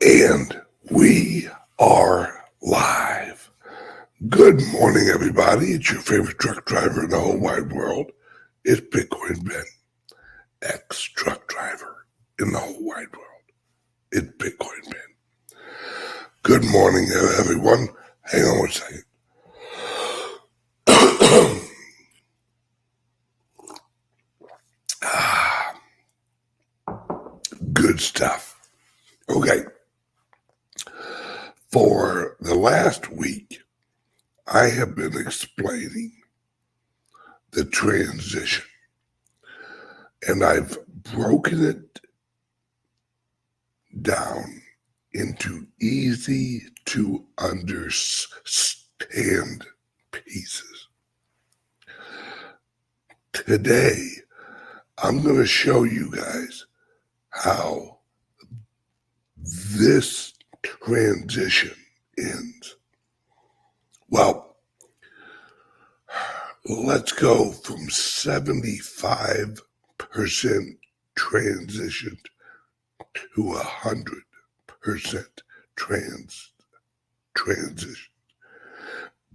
And we are live. Good morning, everybody. It's your favorite truck driver in the whole wide world. It's Bitcoin Ben, ex-truck driver in the whole wide world. It's Bitcoin Ben. Good morning, everyone. Hang on one second. Good stuff. Okay. For the last week, I have been explaining the transition, and I've broken it down into easy to understand pieces. Today, I'm going to show you guys how this transition ends. Well, let's go from 75% transitioned to 100% transition.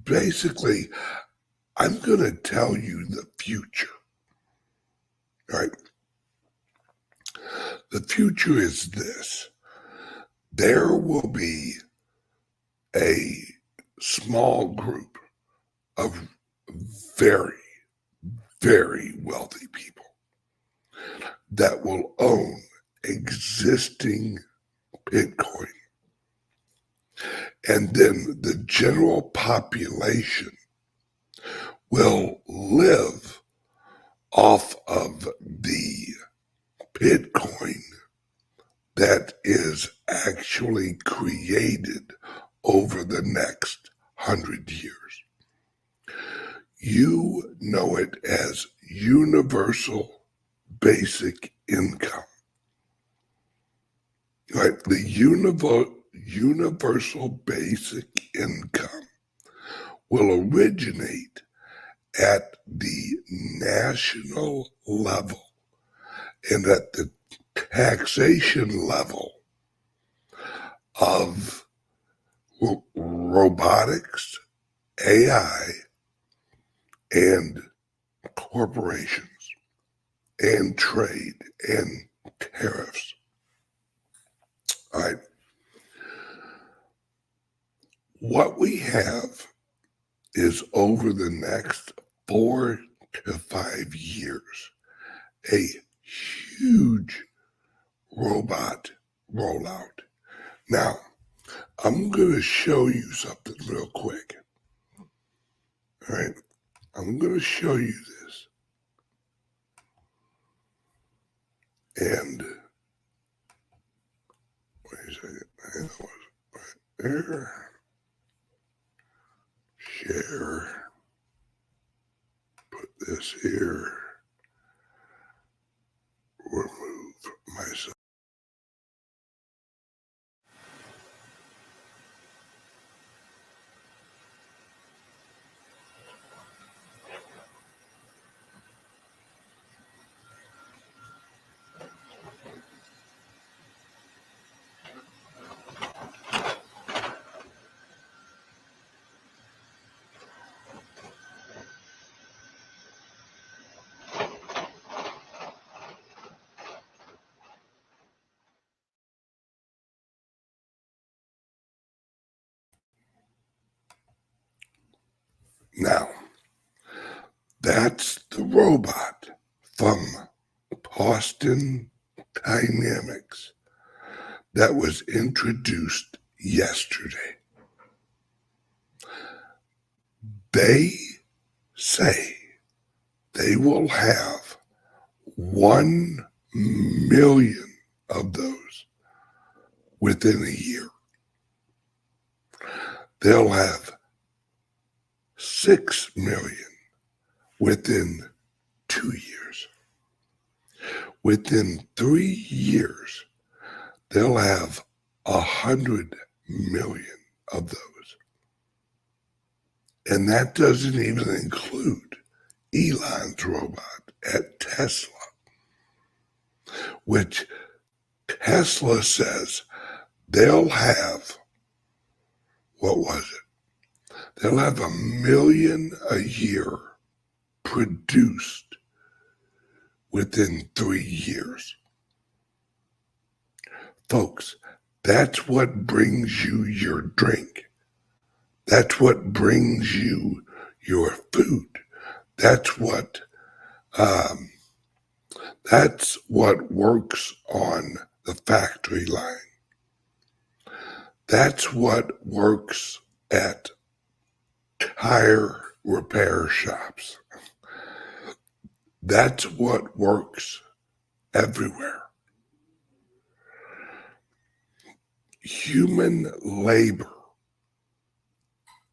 Basically, I'm going to tell you the future. All right. The future is this. There will be a small group of very, very wealthy people that will own existing Bitcoin. And then the general population will live off of the Bitcoin that is actually created over the next 100 years. You know it as universal basic income. Right? The universal basic income will originate at the national level and at the taxation level of robotics, AI, and corporations, and trade, and tariffs. All right. What we have is over the next 4 to 5 years, a huge robot rollout. Now, I'm going to show you something real quick. All right. I'm going to show you this. And wait a second. Right there. Share. Put this here. Remove myself. Now, that's the robot from Boston Dynamics that was introduced yesterday. They say they will have 1 million of those within a year. They'll have 6 million within 2 years. Within 3 years, they'll have 100 million of those. And that doesn't even include Elon's robot at Tesla, which Tesla says they'll have, what was it? They'll have 1 million a year produced within 3 years. Folks, that's what brings you your drink. That's what brings you your food. That's what works on the factory line. That's what works at tire repair shops. That's what works everywhere. Human labor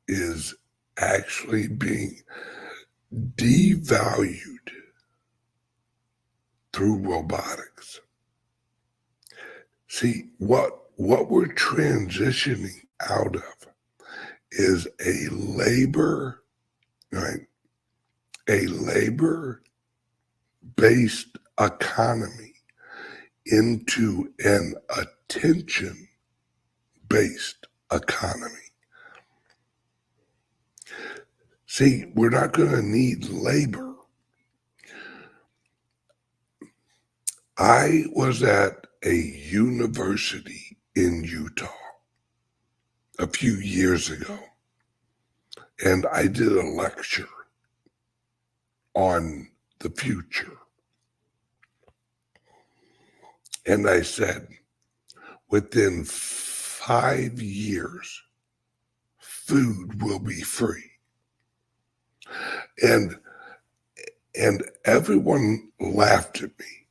is actually being devalued through robotics. See, what we're transitioning out of is a labor, right? A labor-based economy into an attention-based economy. See, we're not going to need labor. I was at a university in Utah a few years ago, and I did a lecture on the future. And I said, within 5 years, food will be free. And everyone laughed at me.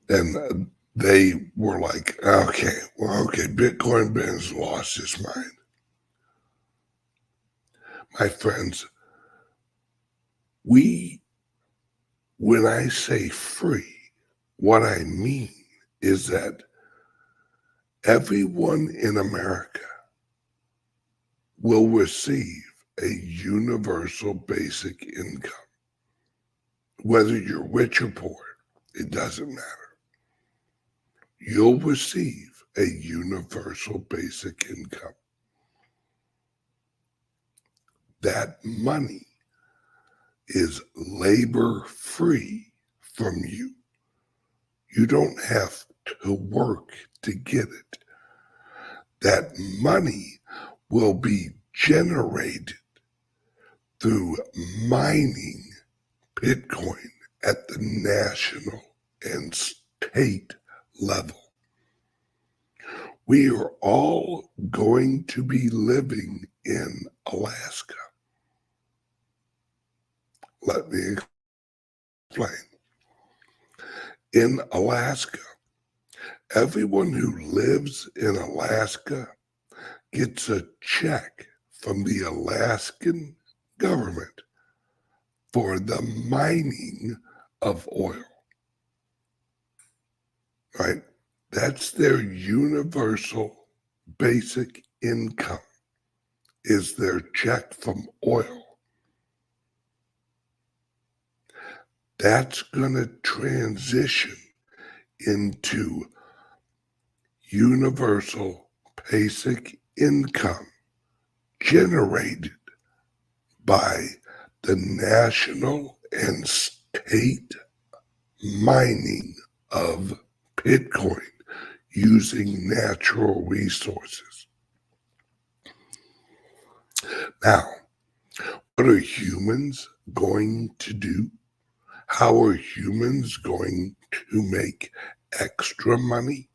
And they were like, okay, Bitcoin Ben's lost his mind. My friends, when I say free, what I mean is that everyone in America will receive a universal basic income. Whether you're rich or poor, it doesn't matter. You'll receive a universal basic income. That money is labor-free from you. You don't have to work to get it. That money will be generated through mining Bitcoin at the national and state level. We are all going to be living in Alaska. Let me explain. In Alaska, everyone who lives in Alaska gets a check from the Alaskan government for the mining of oil, right? That's their universal basic income, is their check from oil. That's going to transition into universal basic income generated by the national and state mining of Bitcoin using natural resources. Now, what are humans going to do? How are humans going to make extra money?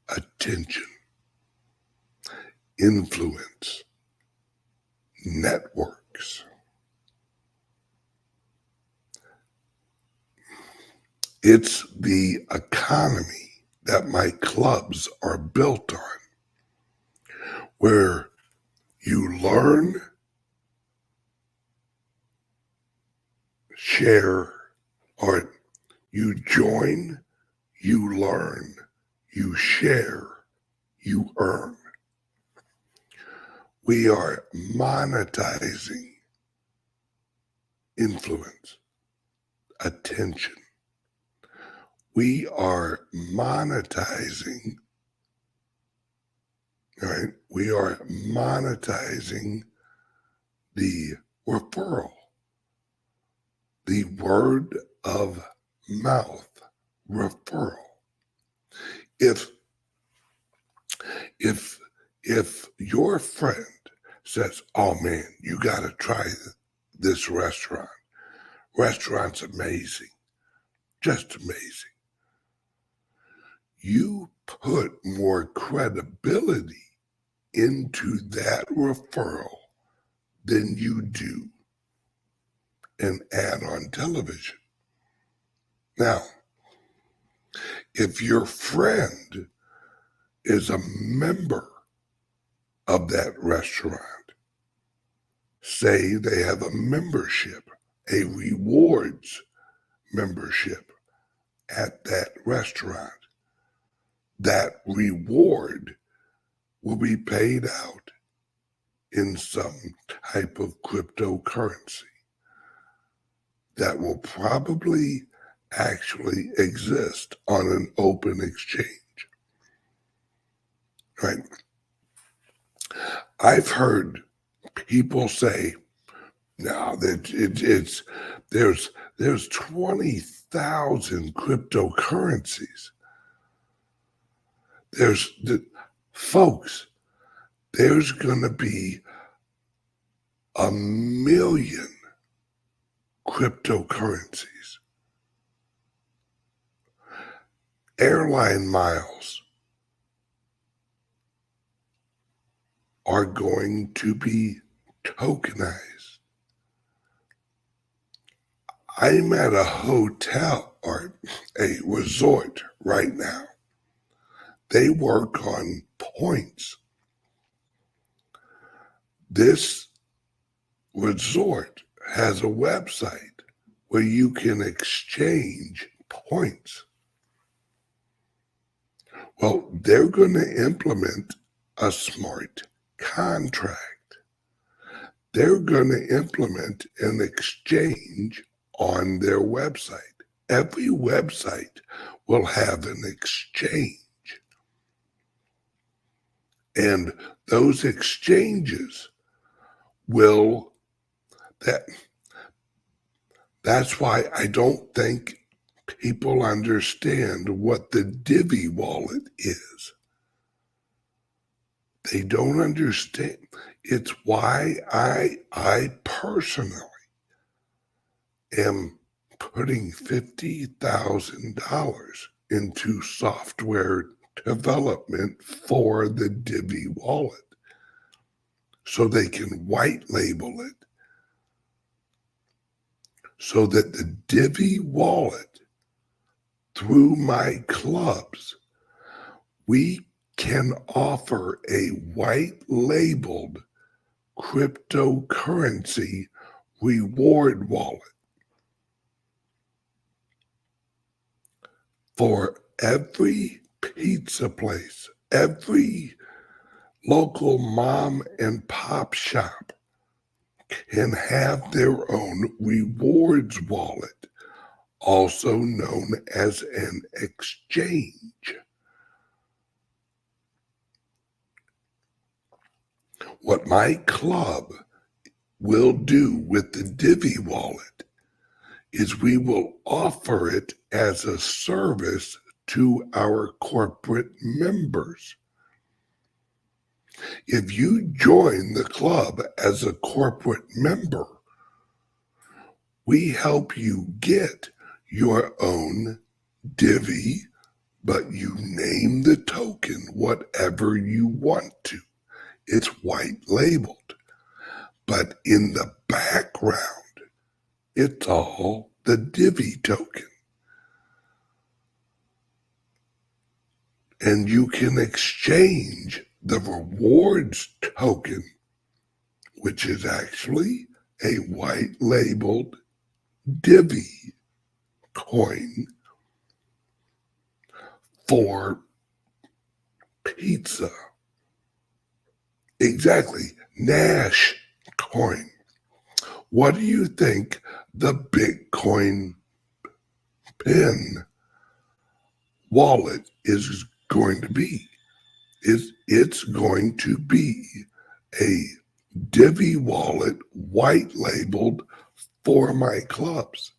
Attention, influence, networks. It's the economy that my clubs are built on, where you learn, share, or you join, you learn, you share, you earn. We are monetizing influence, attention. We are monetizing right? We are monetizing the referral, the word of mouth referral. If your friend says, "Oh man, you got to try this restaurant. Restaurant's amazing, just amazing." You put more credibility into that referral than you do an ad on television. Now, if your friend is a member of that restaurant, say they have a membership, a rewards membership at that restaurant, that reward will be paid out in some type of cryptocurrency that will probably actually exist on an open exchange, right? I've heard people say, "No, that there's 20,000 cryptocurrencies." Folks, there's going to be 1,000,000 cryptocurrencies. Airline miles are going to be tokenized. I'm at a hotel or a resort right now. They work on points. This resort has a website where you can exchange points. Well, they're going to implement a smart contract. They're going to implement an exchange on their website. Every website will have an exchange. And those exchanges will, that's why I don't think people understand what the Divi wallet is. They don't understand. It's why I personally am putting $50,000 into software development for the Divi wallet so they can white label it, so that the Divi wallet, through my clubs, we can offer a white labeled cryptocurrency reward wallet for every pizza place, every local mom and pop shop can have their own rewards wallet, also known as an exchange. What my club will do with the Divi wallet is we will offer it as a service to our corporate members. If you join the club as a corporate member, we help you get your own Divi, but you name the token whatever you want to. It's white labeled, but in the background, it's all the Divi token. And you can exchange the rewards token, which is actually a white labeled Divi coin, for pizza. Exactly, Nash coin. What do you think the Bitcoin pin wallet is going to be? It's going to be a Divi wallet white labeled for my clubs.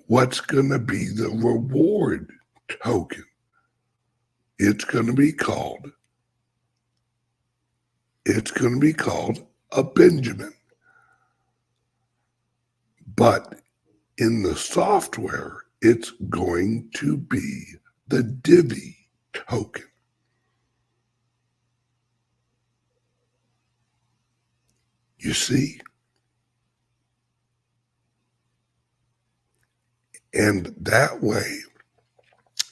What's going to be the reward token? It's going to be called a Benjamin. But in the software, it's going to be the Divi token. You see? And that way,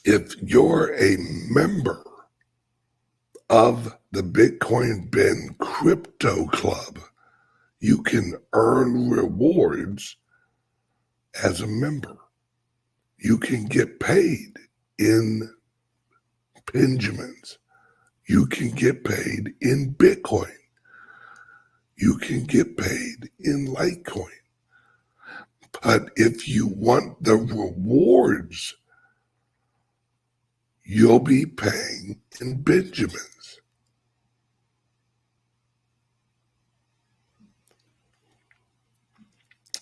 if you're a member of the Bitcoin Ben Crypto Club, you can earn rewards as a member. You can get paid in Benjamins. You can get paid in Bitcoin. You can get paid in Litecoin. But if you want the rewards, you'll be paying in Benjamins.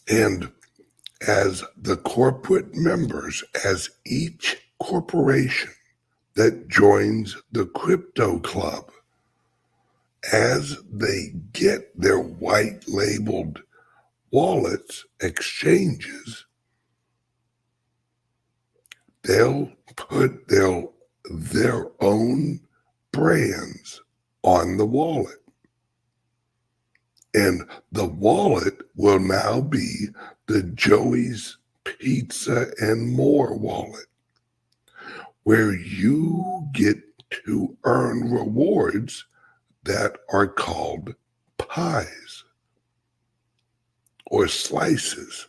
And as the corporate members, as each corporation that joins the crypto club, as they get their white labeled wallets, exchanges, they'll put their own brands on the wallet. And the wallet will now be the Joey's Pizza and More wallet, where you get to earn rewards that are called pies or slices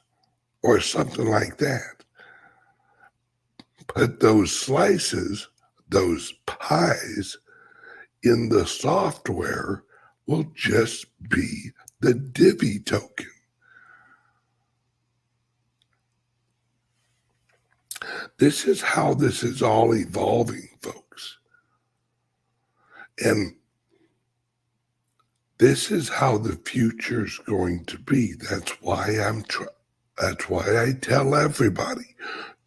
or something like that. But those slices, those pies in the software will just be the Divi token. This is how this is all evolving, folks. And this is how the future's going to be. That's why I tell everybody,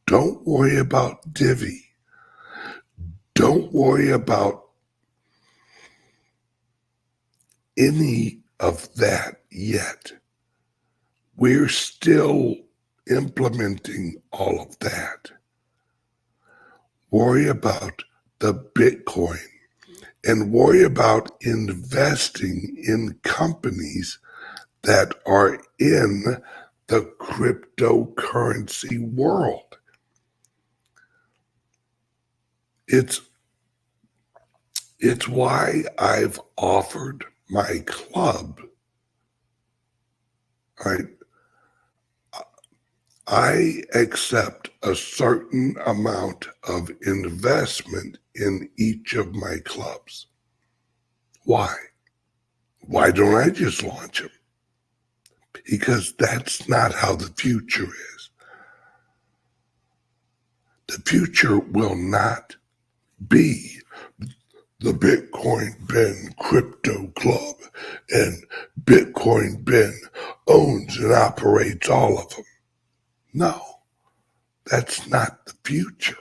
don't worry about Divi. Don't worry about any of that yet. We're still implementing all of that. Worry about the Bitcoin and worry about investing in companies that are in the cryptocurrency world. It's why I've offered my club, right? I accept a certain amount of investment in each of my clubs. Why? Why don't I just launch them? Because that's not how the future is. The future will not be the Bitcoin Ben Crypto Club and Bitcoin Ben owns and operates all of them. No, that's not the future.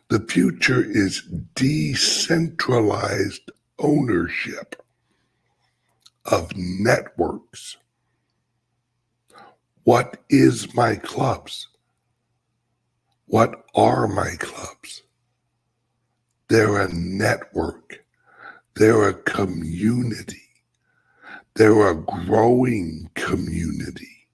The future is decentralized ownership of networks. What is my clubs? What are my clubs? They're a network. They're a community. They're a growing community.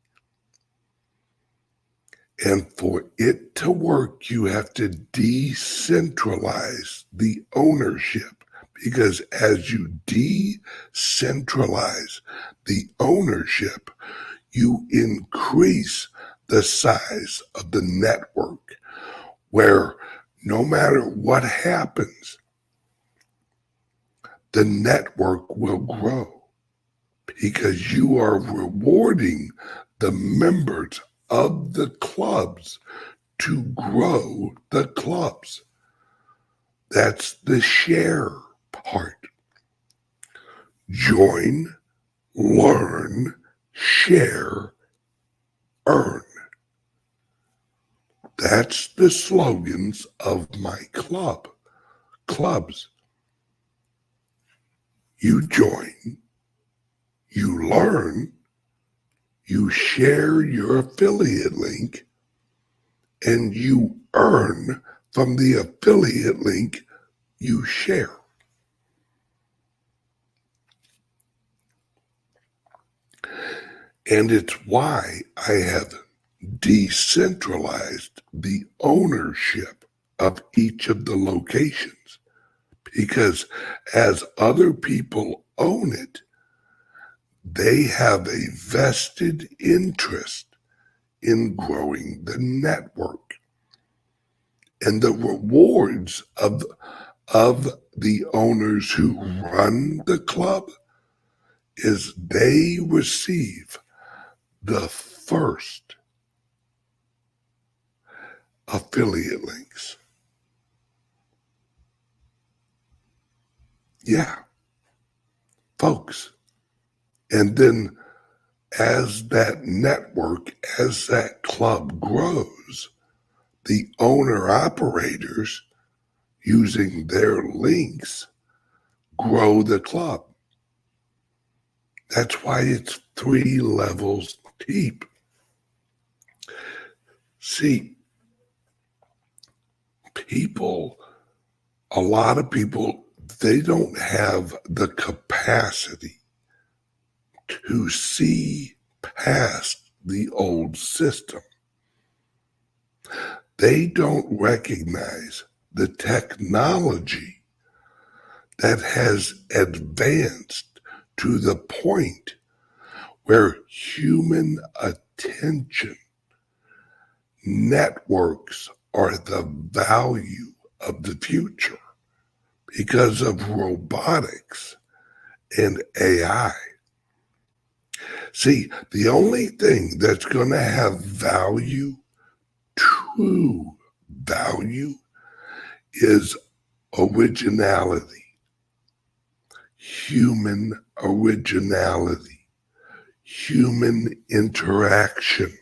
And for it to work, you have to decentralize the ownership, because as you decentralize the ownership, you increase the size of the network, where no matter what happens, the network will grow because you are rewarding the members of the clubs to grow the clubs. That's the share part. Join, learn, share, earn. That's the slogans of my clubs. You join, you learn, you share your affiliate link, and you earn from the affiliate link you share. And it's why I have decentralized the ownership of each of the locations, because as other people own it, they have a vested interest in growing the network. And the rewards of the owners who run the club is they receive the first affiliate links. Yeah, folks. And then as that network, as that club grows, the owner operators using their links grow the club. That's why it's 3 levels deep. See, a lot of people, they don't have the capacity to see past the old system. They don't recognize the technology that has advanced to the point where human attention networks are the value of the future because of robotics and AI. See, the only thing that's going to have value, true value, is originality, human originality, human interaction.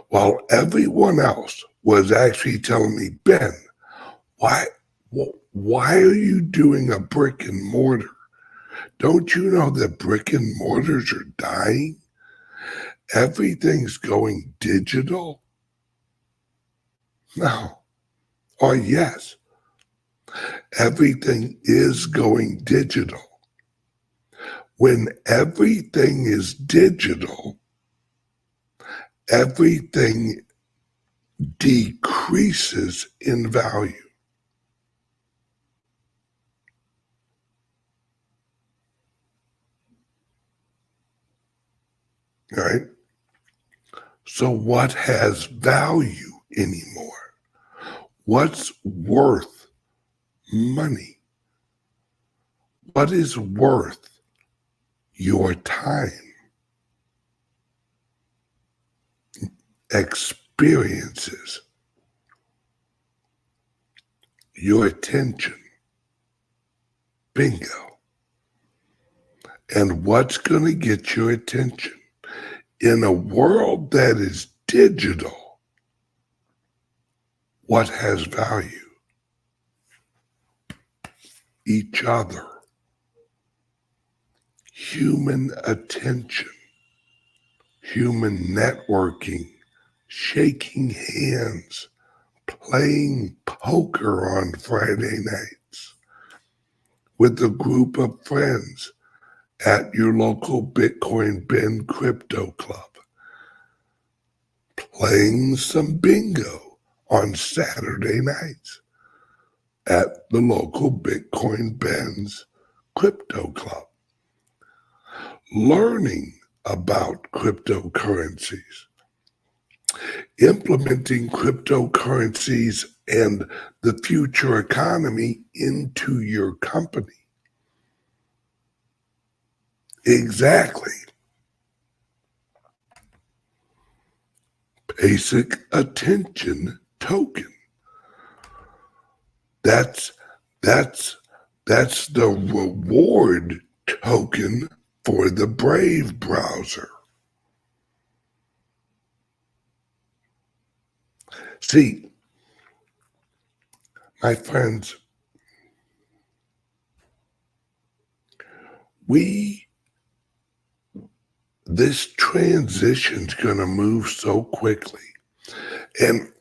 While everyone else was actually telling me, Ben, why are you doing a brick and mortar? Don't you know that brick and mortars are dying? Everything's going digital? No. Or yes, everything is going digital. When everything is digital, everything decreases in value. Right? So what has value anymore? What's worth money? What is worth your time, experiences, your attention? Bingo. And what's going to get your attention? In a world that is digital, what has value? Each other. Human attention, human networking, shaking hands, playing poker on Friday nights with a group of friends at your local Bitcoin Ben crypto club, playing some bingo on Saturday nights at the local Bitcoin Ben's crypto club, learning about cryptocurrencies, implementing cryptocurrencies and the future economy into your company. Exactly. Basic attention token. That's that's that's the reward token for the Brave browser. See, my friends, this transition's gonna move so quickly. And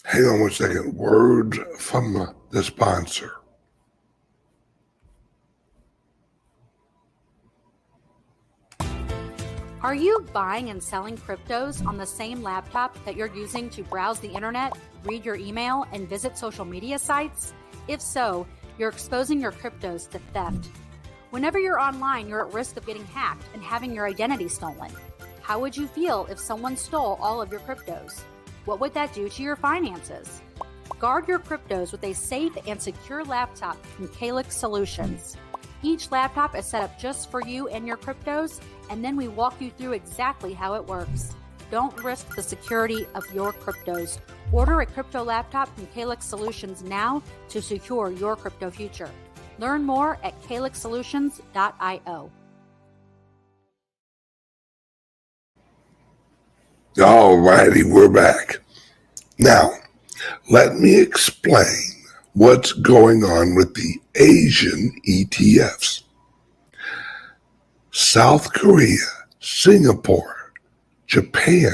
hang on one second, word from the sponsor. Are you buying and selling cryptos on the same laptop that you're using to browse the internet, read your email, and visit social media sites? If so, you're exposing your cryptos to theft. Whenever you're online, you're at risk of getting hacked and having your identity stolen. How would you feel if someone stole all of your cryptos? What would that do to your finances? Guard your cryptos with a safe and secure laptop from CALIX Solutions. Each laptop is set up just for you and your cryptos, and then we walk you through exactly how it works. Don't risk the security of your cryptos. Order a crypto laptop from CALIX Solutions now to secure your crypto future. Learn more at calixsolutions.io. All righty, we're back. Now, let me explain what's going on with the Asian ETFs. South Korea, Singapore, Japan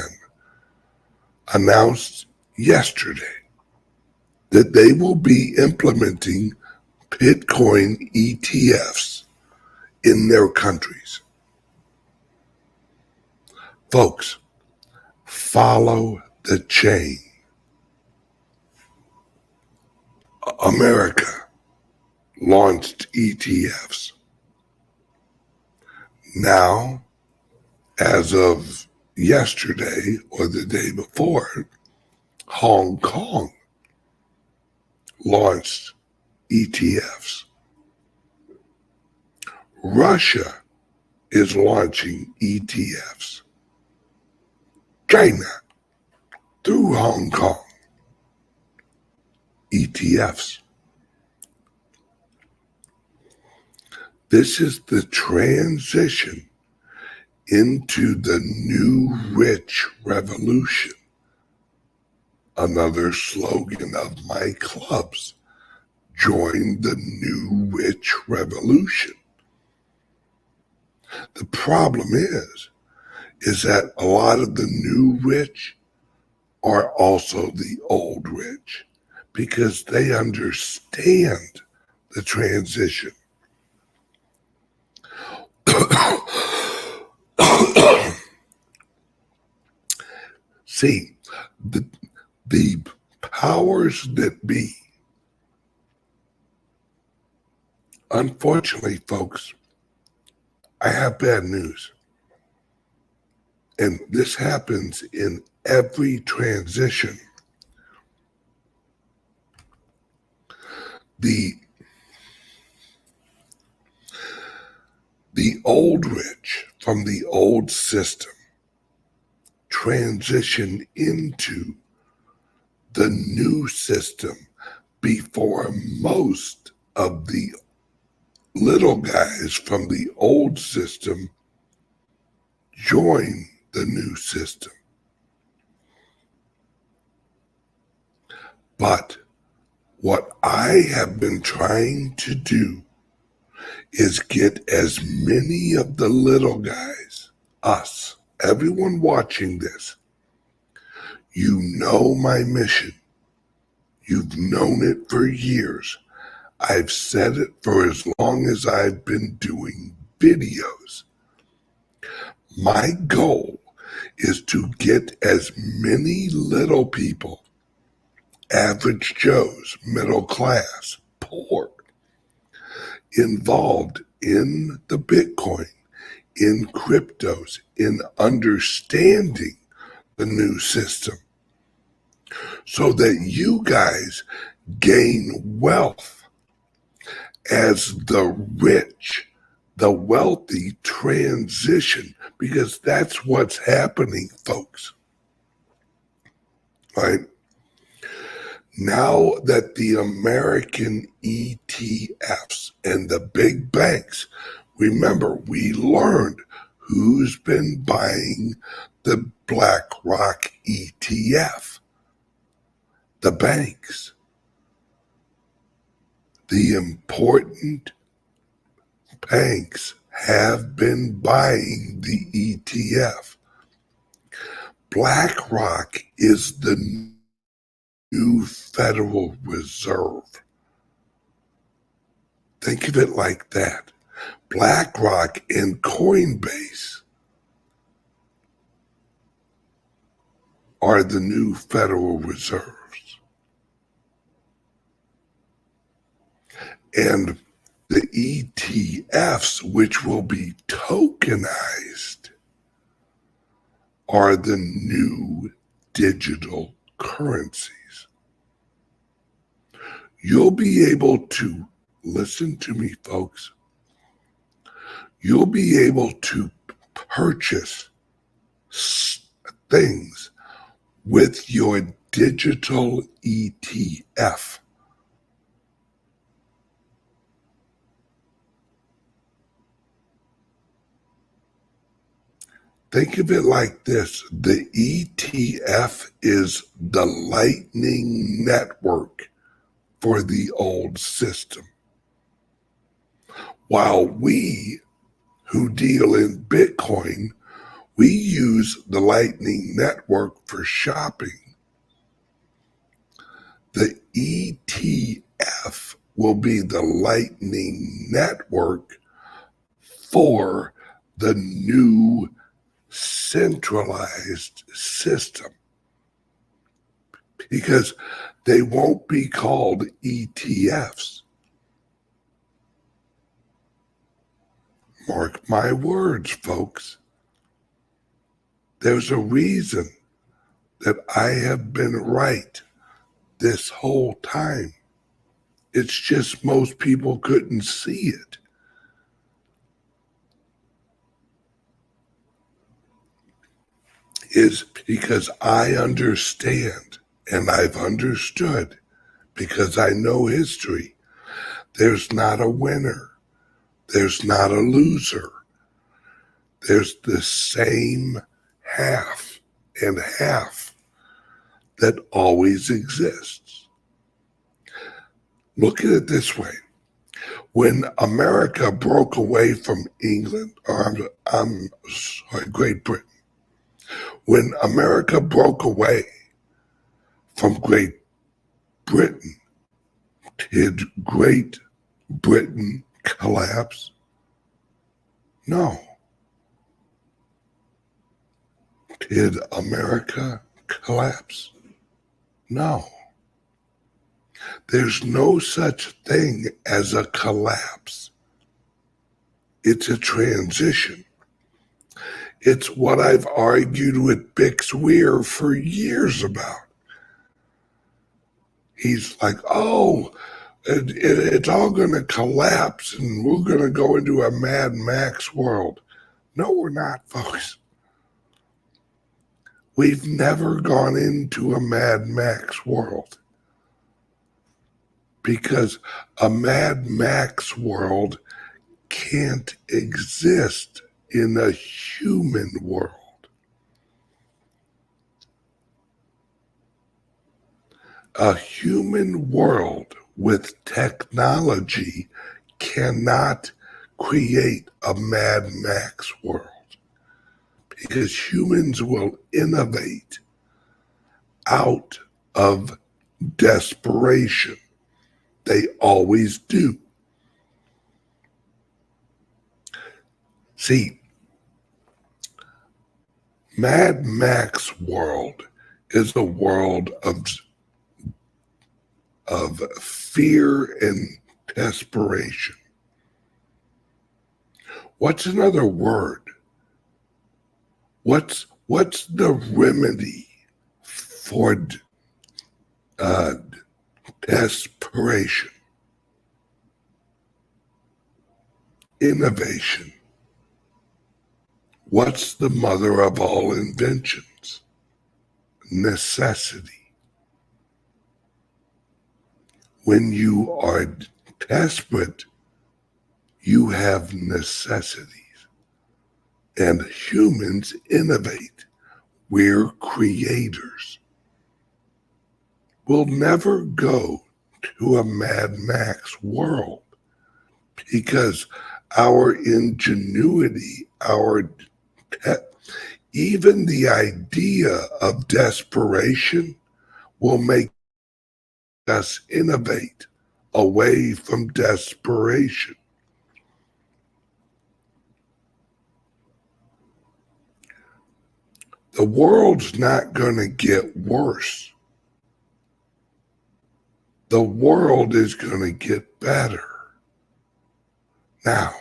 announced yesterday that they will be implementing Bitcoin ETFs in their countries. Folks, follow the chain. America launched ETFs. Now, as of yesterday or the day before, Hong Kong launched ETFs. Russia is launching ETFs. China, through Hong Kong, ETFs. This is the transition into the new rich revolution. Another slogan of my clubs: join the new rich revolution. The problem is that a lot of the new rich are also the old rich because they understand the transition. See, the powers that be, unfortunately, folks, I have bad news. And this happens in every transition. The old rich from the old system transition into the new system before most of the little guys from the old system join the new system. But what I have been trying to do is get as many of the little guys, us, everyone watching this, you know my mission. You've known it for years. I've said it for as long as I've been doing videos. My goal is to get as many little people, average Joes, middle class, poor, involved in the Bitcoin, in cryptos, in understanding the new system, so that you guys gain wealth as the rich, the wealthy transition, because that's what's happening, folks. Right? Now that the American ETFs and the big banks, remember, we learned who's been buying the BlackRock ETF. The banks. The important banks have been buying the ETF. BlackRock is the new Federal Reserve. Think of it like that. BlackRock and Coinbase are the new Federal Reserves. And the ETFs, which will be tokenized, are the new digital currencies. You'll be able to, listen to me, folks, you'll be able to purchase things with your digital ETF. Think of it like this. The ETF is the Lightning Network for the old system. While we who deal in Bitcoin, we use the Lightning Network for shopping. The ETF will be the Lightning Network for the new centralized system, because they won't be called ETFs. Mark my words, folks. There's a reason that I have been right this whole time. It's just most people couldn't see it. Is because I understand, and I've understood, because I know history. There's not a winner. There's not a loser. There's the same half and half that always exists. Look at it this way. When America broke away from England, or I'm sorry, Great Britain, when America broke away from Great Britain, did Great Britain collapse? No. Did America collapse? No. There's no such thing as a collapse. It's a transition. It's what I've argued with Bix Weir for years about. He's like, oh, it's all going to collapse and we're going to go into a Mad Max world. No, we're not, folks. We've never gone into a Mad Max world, because a Mad Max world can't exist in a human world. A human world with technology cannot create a Mad Max world, because humans will innovate out of desperation. They always do. See, Mad Max world is a world of fear and desperation. What's another word? What's the remedy for desperation? Innovation. What's the mother of all inventions? Necessity. When you are desperate, you have necessities. And humans innovate. We're creators. We'll never go to a Mad Max world because our ingenuity, even the idea of desperation will make us innovate away from desperation. The world's not going to get worse. The world is going to get better. Now,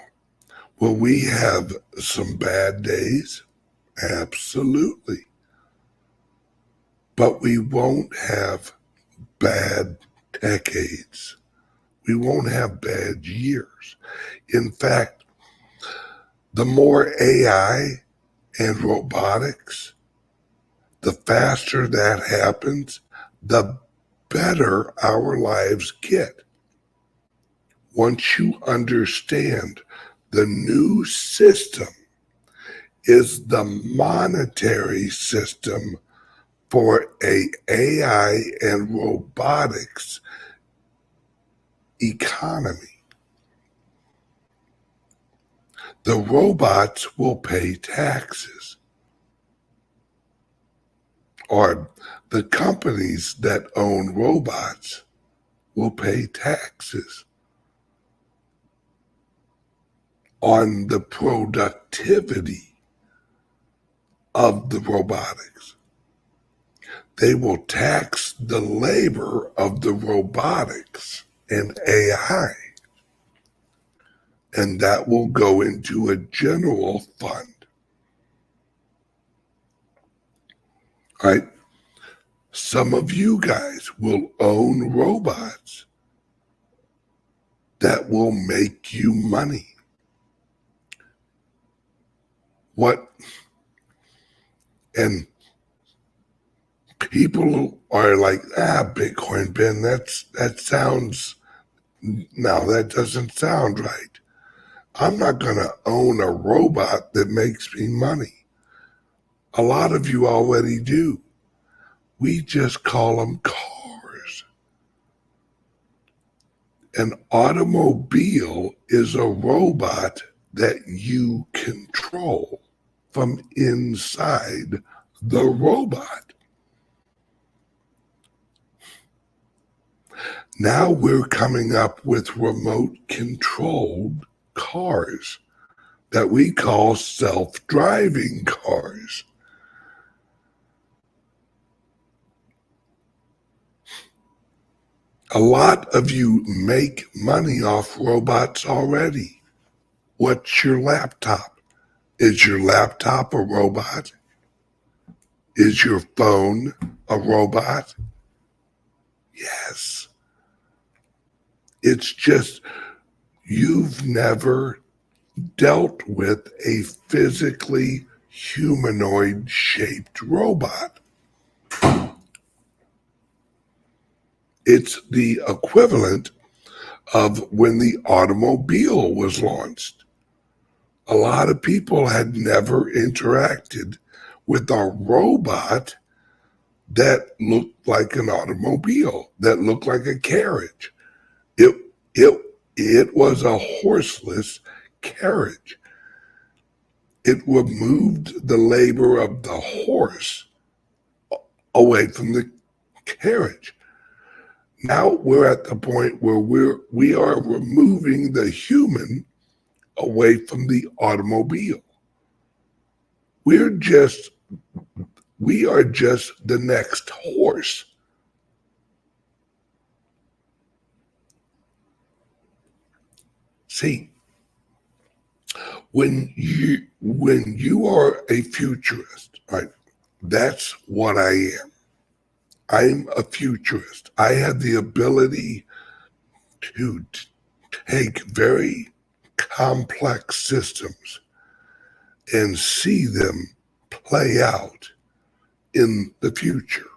will we have some bad days? Absolutely. But we won't have bad decades. We won't have bad years. In fact, the more AI and robotics, the faster that happens, the better our lives get. Once you understand the new system is the monetary system for AI and robotics economy. The robots will pay taxes, or the companies that own robots will pay taxes on the productivity of the robotics. They will tax the labor of the robotics and AI, and that will go into a general fund. All right? Some of you guys will own robots that will make you money. And people are like, Bitcoin, Ben, that doesn't sound right. I'm not going to own a robot that makes me money. A lot of you already do. We just call them cars. An automobile is a robot that you control from inside the robot. Now we're coming up with remote controlled cars that we call self-driving cars. A lot of you make money off robots already. What's your laptop? Is your laptop a robot? Is your phone a robot? Yes. It's just you've never dealt with a physically humanoid shaped robot. It's the equivalent of when the automobile was launched. A lot of people had never interacted with a robot that looked like an automobile, that looked like a carriage. It was a horseless carriage. It removed the labor of the horse away from the carriage. Now we're at the point where we are removing the human away from the automobile. We are just the next horse. See, when you are a futurist, right? That's what I am. I'm a futurist. I have the ability to take very complex systems and see them play out in the future.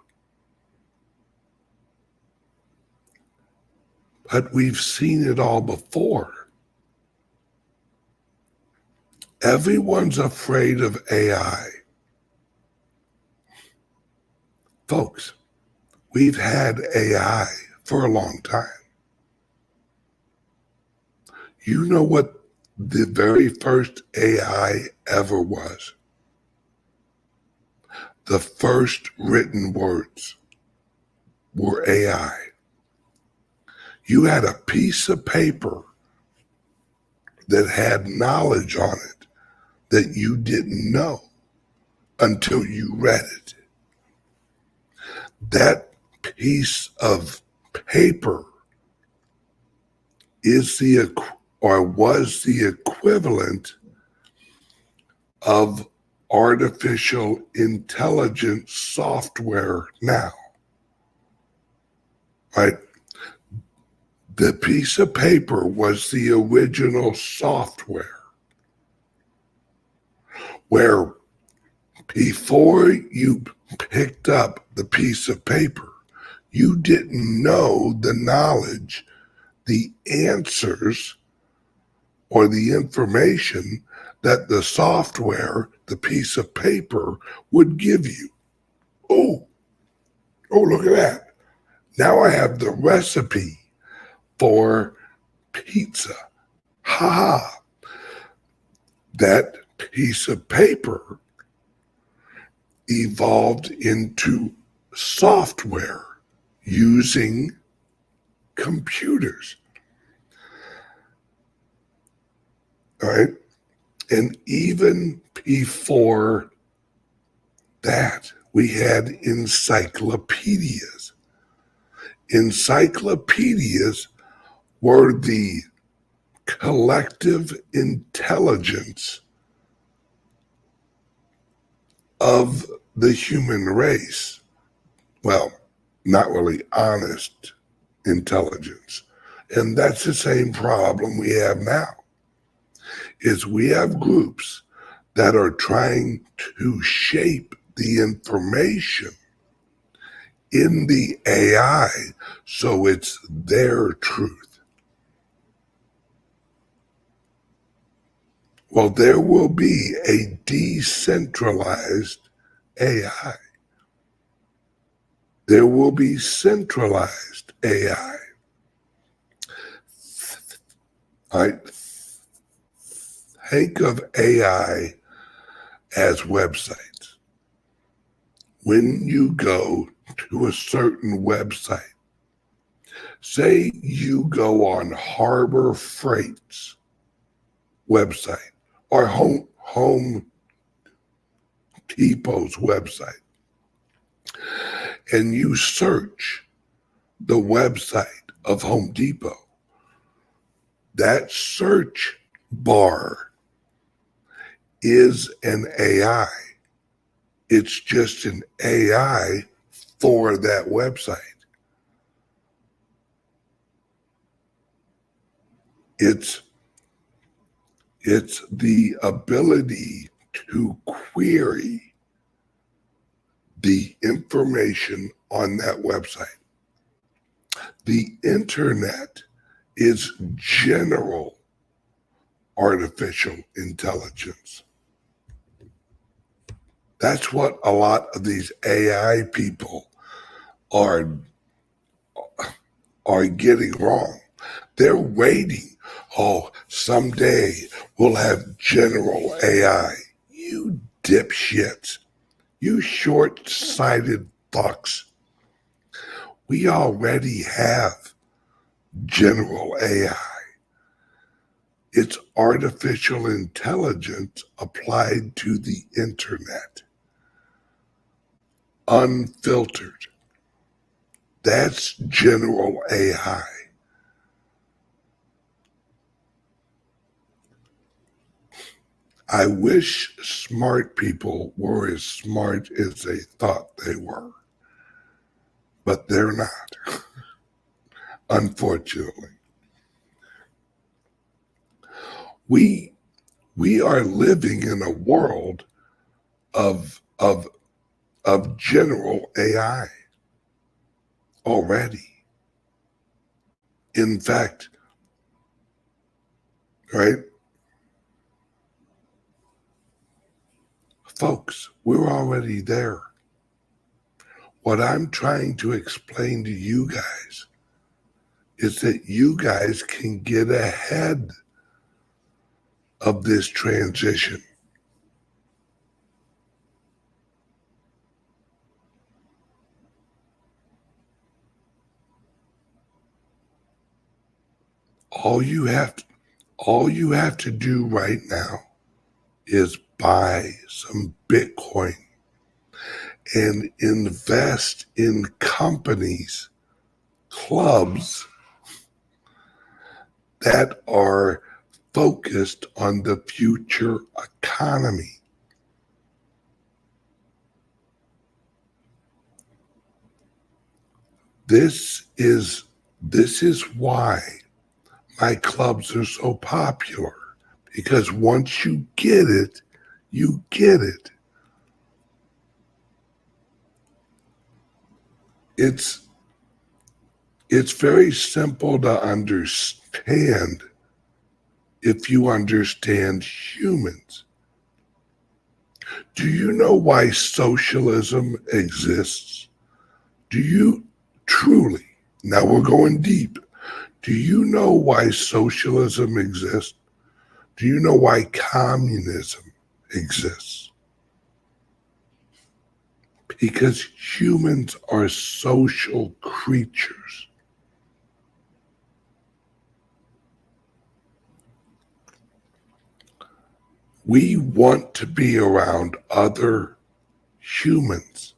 but we've seen it all before. Everyone's afraid of AI. Folks, we've had AI for a long time. You know what the very first AI ever was? The first written words were AI. You had a piece of paper that had knowledge on it that you didn't know until you read it. That piece of paper is was the equivalent of artificial intelligence software now, right? The piece of paper was the original software, where before you picked up the piece of paper, you didn't know the knowledge, the answers, or the information that the software, the piece of paper, would give you. Oh, look at that. Now I have the recipe for pizza. Ha ha. That piece of paper evolved into software using computers. All right. And even before that, we had encyclopedias. Encyclopedias were the collective intelligence of the human race. Well, not really honest intelligence. And that's the same problem we have now, is we have groups that are trying to shape the information in the AI so it's their truth. Well, there will be a decentralized AI. There will be centralized AI. Think of AI as websites. When you go to a certain website, say you go on Harbor Freight's website or Home Depot's website, and you search the website of Home Depot, that search bar is an AI. It's just an AI for that website. It's the ability to query the information on that website. The internet is general artificial intelligence. That's what a lot of these AI people are getting wrong. They're waiting. Oh, someday we'll have general AI. You dipshits. You short-sighted fucks. We already have general AI. It's artificial intelligence applied to the internet. Unfiltered. That's general AI. I wish smart people were as smart as they thought they were, but they're not, unfortunately. We are living in a world of general AI already. In fact, right? Folks, we're already there. What I'm trying to explain to you guys is that you guys can get ahead of this transition. All you have to do right now is buy some Bitcoin and invest in companies, clubs that are focused on the future economy. This is why my clubs are so popular, because once you get it, you get it. It's very simple to understand if you understand humans. Do you know why socialism exists? Do you truly, now we're going deep, do you know why socialism exists? Do you know why communism exists? Because humans are social creatures. We want to be around other humans.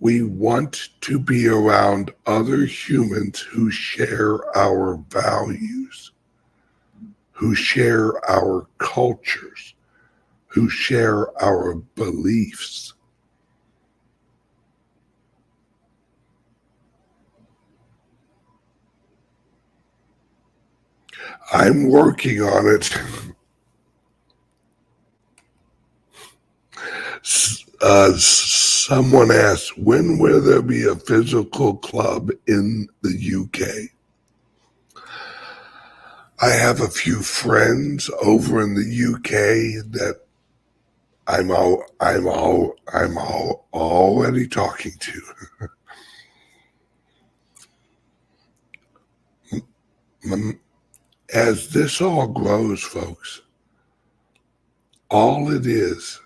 We want to be around other humans who share our values, who share our cultures, who share our beliefs. I'm working on it. Someone asked, when will there be a physical club in the UK? I have a few friends over in the UK that I'm already talking to. As this all grows, folks, all it is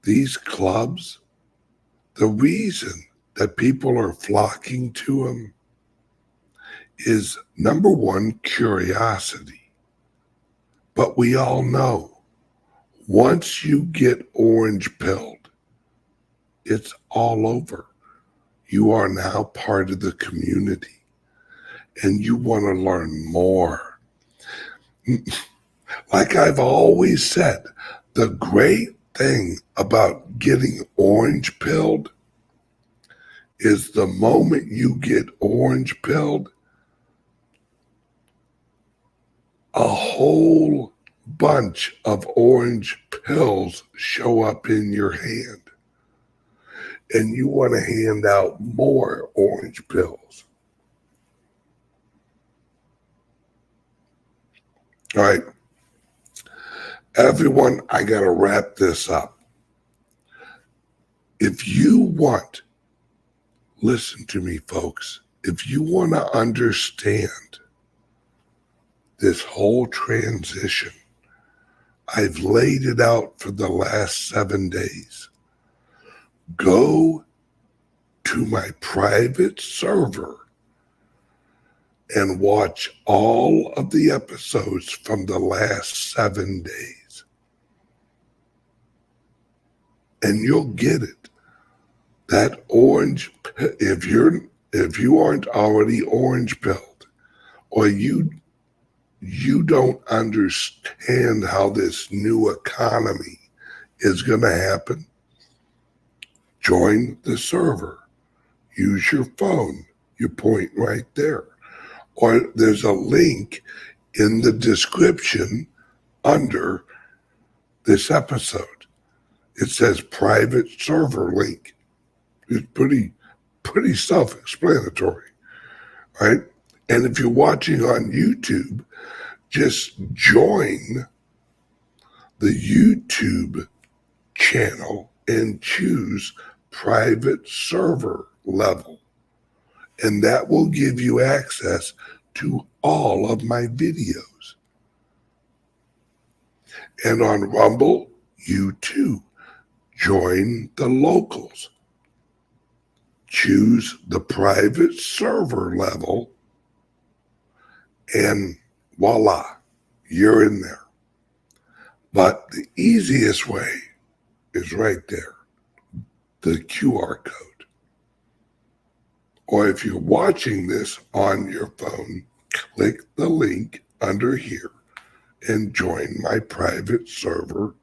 these clubs, the reason that people are flocking to them is, number one, curiosity. But we all know, once you get orange pilled, it's all over. You are now part of the community and you want to learn more. Like I've always said, the great thing about getting orange pilled is the moment you get orange pilled, a whole bunch of orange pills show up in your hand. And you want to hand out more orange pills. All right. Everyone, I got to wrap this up. If you want, listen to me, folks, if you want to understand this whole transition, I've laid it out for the last 7 days. Go to my private server and watch all of the episodes from the last 7 days. And you'll get it. That orange, if you aren't already orange pilled, or you don't understand how this new economy is going to happen, join the server. Use your phone. You point right there. Or there's a link in the description under this episode. It says private server link. It's pretty pretty self-explanatory, right? And if you're watching on YouTube, just join the YouTube channel and choose private server level. And that will give you access to all of my videos. And on Rumble, you too. Join the locals. Choose the private server level, and voila, you're in there. But the easiest way is right there, the QR code. Or if you're watching this on your phone, click the link under here and join my private server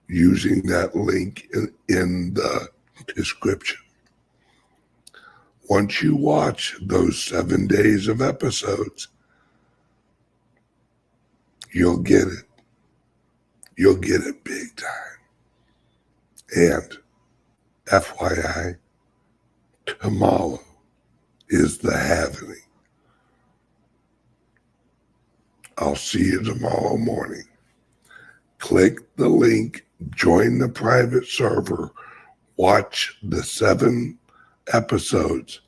using that link in the description. Once you watch those 7 days of episodes, you'll get it. You'll get it big time. And FYI, tomorrow is the halvening. I'll see you tomorrow morning. Click the link, join the private server, watch the 7 episodes,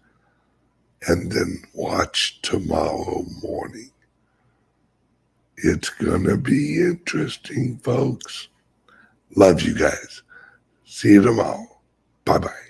and then watch tomorrow morning. It's gonna be interesting, folks. Love you guys. See you tomorrow. Bye-bye.